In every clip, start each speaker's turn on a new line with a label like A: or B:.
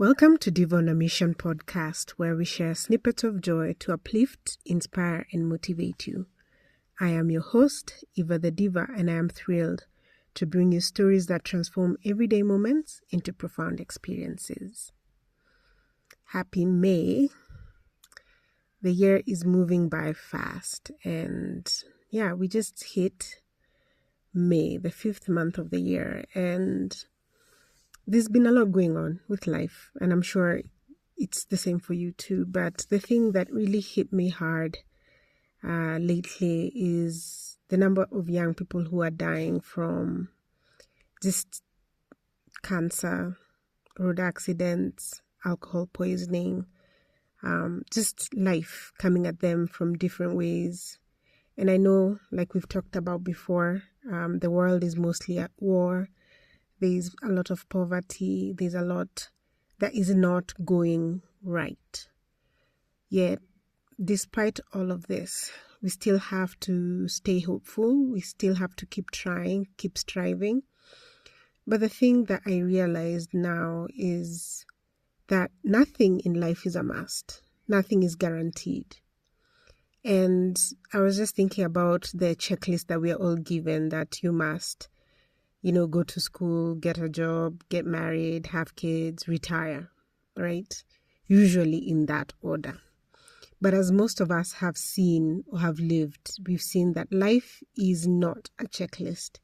A: Welcome to Diva On a Mission podcast, where we share snippets of joy to uplift, inspire, and motivate you. I am your host, Eva the Diva, and I am thrilled to bring you stories that transform everyday moments into profound experiences. Happy May. The year is moving by fast, and we just hit May, the 5th month of the year, and there's been a lot going on with life, and I'm sure it's the same for you too. But the thing that really hit me hard lately is the number of young people who are dying from just cancer, road accidents, alcohol poisoning, just life coming at them from different ways. And I know, like we've talked about before, the world is mostly at war. There's a lot of poverty. There's a lot that is not going right. Yet, despite all of this, we still have to stay hopeful. We still have to keep trying, keep striving. But the thing that I realized now is that nothing in life is a must. Nothing is guaranteed. And I was just thinking about the checklist that we are all given, that you must go to school, get a job, get married, have kids, retire, right? Usually in that order. But as most of us have seen or have lived, we've seen that life is not a checklist.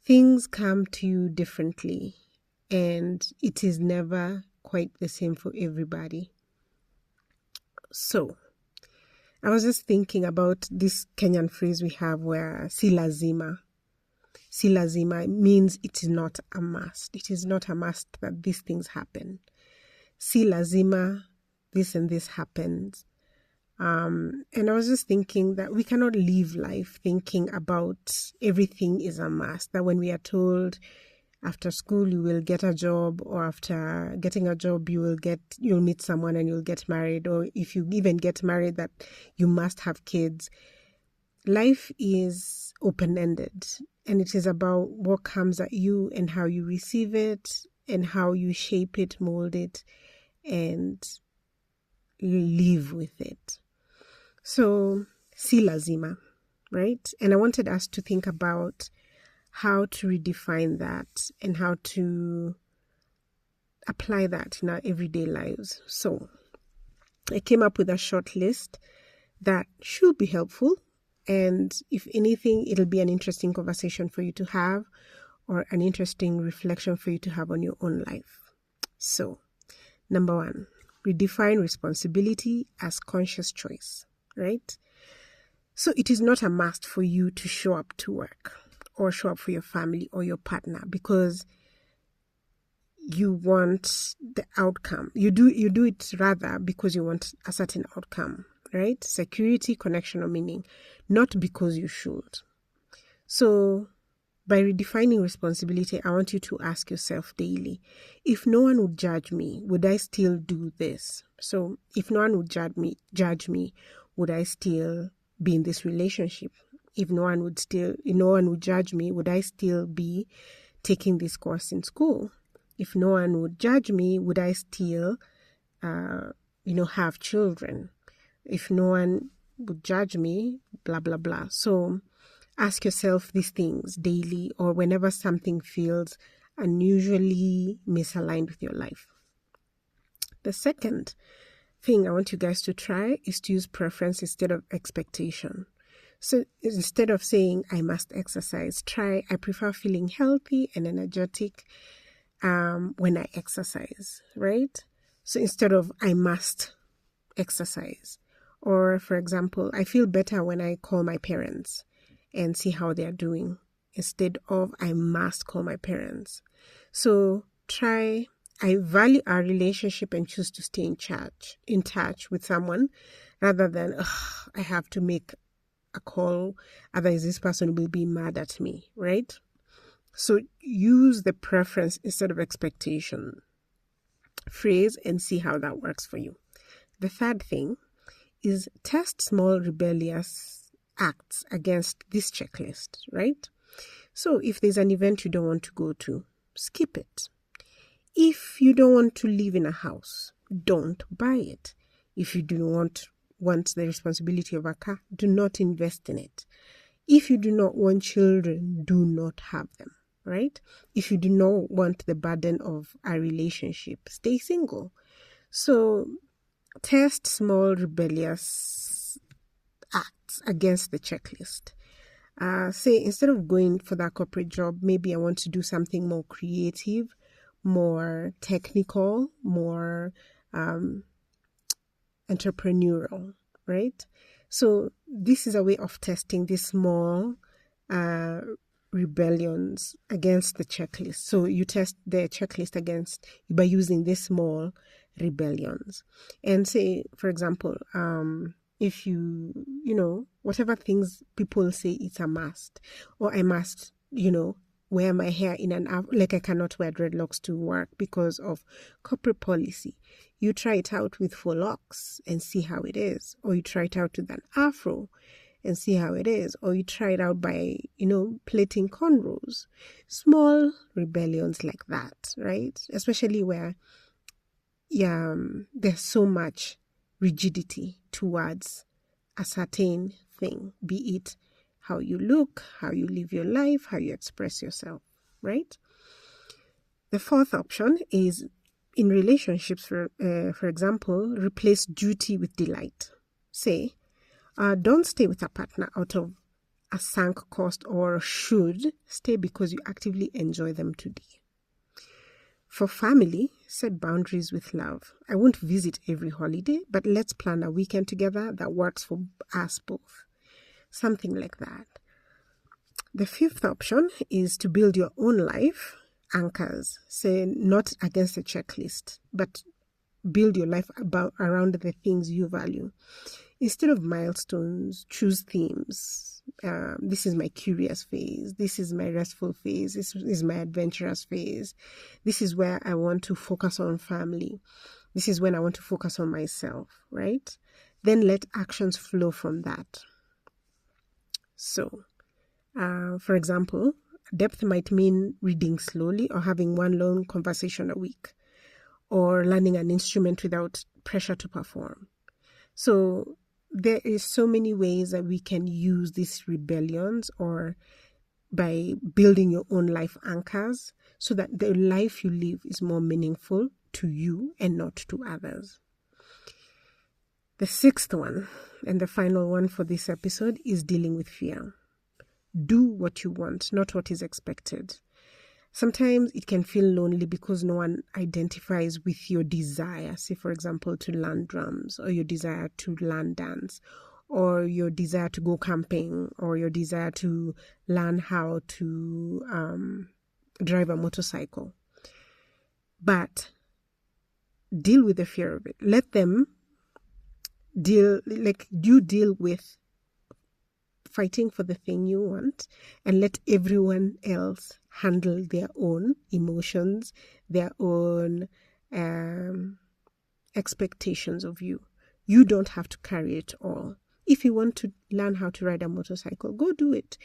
A: Things come to you differently, and it is never quite the same for everybody. So, I was just thinking about this Kenyan phrase we have where si lazima. Si lazima means it is not a must. It is not a must that these things happen. Si lazima, this and this happens. And I was just thinking that we cannot live life thinking about everything is a must. That when we are told after school you will get a job, or after getting a job you'll meet someone and you'll get married, or if you even get married that you must have kids. Life is open-ended, and it is about what comes at you and how you receive it and how you shape it, mold it, and live with it. So, si lazima, right? And I wanted us to think about how to redefine that and how to apply that in our everyday lives. So, I came up with a short list that should be helpful. And if anything, it'll be an interesting conversation for you to have, or an interesting reflection for you to have on your own life. So, number 1, redefine responsibility as conscious choice, right? So it is not a must for you to show up to work or show up for your family or your partner because you want the outcome. You do it rather because you want a certain outcome, right? Security, connection, or meaning, not because you should. So by redefining responsibility, I want you to ask yourself daily, if no one would judge me, would I still do this? So if no one would judge me, would I still be in this relationship? If no one would judge me, would I still be taking this course in school? If no one would judge me, would I still, have children? If no one would judge me, blah, blah, blah. So ask yourself these things daily or whenever something feels unusually misaligned with your life. The second thing I want you guys to try is to use preference instead of expectation. So instead of saying, I must exercise, try, I prefer feeling healthy and energetic when I exercise, right? So instead of, I must exercise. Or, for example, I feel better when I call my parents and see how they're doing, instead of I must call my parents. So try, I value our relationship and choose to stay in touch with someone rather than, I have to make a call, otherwise this person will be mad at me, right? So use the preference instead of expectation phrase and see how that works for you. The third thing is test small rebellious acts against this checklist, right? So if there's an event you don't want to go to, skip it. If you don't want to live in a house, don't buy it. If you do not want the responsibility of a car, do not invest in it. If you do not want children, do not have them, right? If you do not want the burden of a relationship, stay single. So test small rebellious acts against the checklist. Say, instead of going for that corporate job, maybe I want to do something more creative, more technical, more entrepreneurial, right? So this is a way of testing these small rebellions against the checklist. So you test the checklist against by using these small rebellions. And say, for example, if you whatever things people say it's a must, or I must, wear my hair in an afro, like I cannot wear dreadlocks to work because of corporate policy. You try it out with full locks and see how it is, or you try it out with an afro and see how it is, or you try it out by, plaiting cornrows. Small rebellions like that, right? Especially where there's so much rigidity towards a certain thing, be it how you look, how you live your life, how you express yourself, right? The fourth option is in relationships, for example, replace duty with delight. Say, don't stay with a partner out of a sunk cost or should. Stay because you actively enjoy them today. For family, set boundaries with love. I won't visit every holiday, but let's plan a weekend together that works for us both. Something like that. The fifth option is to build your own life anchors. Say, not against a checklist, but build your life around the things you value. Instead of milestones, choose themes. This is my curious phase. This is my restful phase. This is my adventurous phase. This is where I want to focus on family. This is when I want to focus on myself, right? Then let actions flow from that. So, for example, depth might mean reading slowly or having one long conversation a week, or learning an instrument without pressure to perform. So there is so many ways that we can use these rebellions, or by building your own life anchors, so that the life you live is more meaningful to you and not to others. The sixth one, and the final one for this episode, is dealing with fear. Do what you want, not what is expected. Sometimes it can feel lonely because no one identifies with your desire, say, for example, to learn drums, or your desire to learn dance, or your desire to go camping, or your desire to learn how to drive a motorcycle. But deal with the fear of it. Let them deal with fighting for the thing you want, and let everyone else handle their own emotions, their own expectations of you. You don't have to carry it all. If you want to learn how to ride a motorcycle, go do it.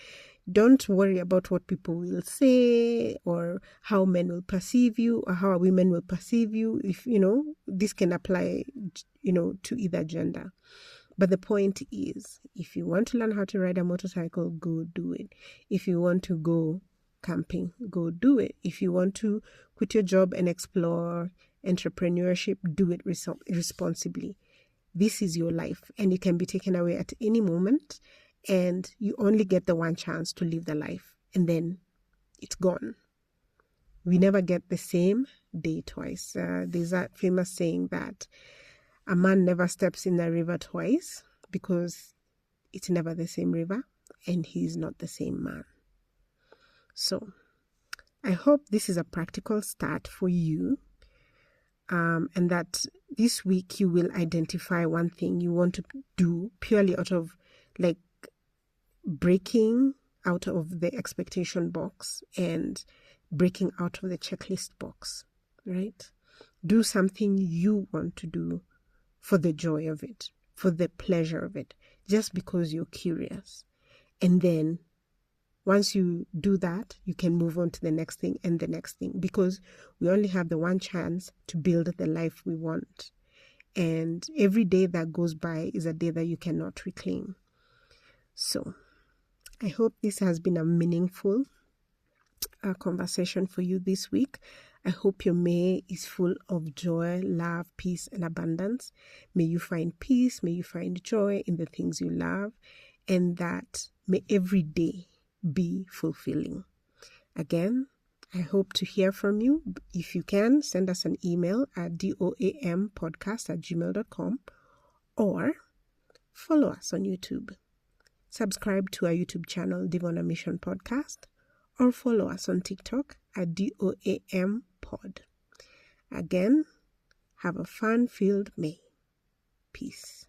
A: Don't worry about what people will say, or how men will perceive you, or how women will perceive you. If this can apply to either gender. But the point is, if you want to learn how to ride a motorcycle, go do it. If you want to go camping, go do it. If you want to quit your job and explore entrepreneurship, do it responsibly. This is your life, and it can be taken away at any moment, and you only get the one chance to live the life, and then it's gone. We never get the same day twice. There's that famous saying that a man never steps in the river twice, because it's never the same river and he's not the same man. So I hope this is a practical start for you, and that this week you will identify one thing you want to do purely out of breaking out of the expectation box and breaking out of the checklist box, right? Do something you want to do for the joy of it, for the pleasure of it, just because you're curious. And then once you do that, you can move on to the next thing and the next thing, because we only have the one chance to build the life we want. And every day that goes by is a day that you cannot reclaim. So I hope this has been a meaningful conversation for you this week. I hope your May is full of joy, love, peace, and abundance. May you find peace, may you find joy in the things you love, and that may every day be fulfilling. Again, I hope to hear from you. If you can, send us an email at doampodcast@gmail.com or follow us on YouTube. Subscribe to our YouTube channel, Diva On a Mission Podcast, or follow us on TikTok at DOAMPod. Again, have a fun-filled May. Peace.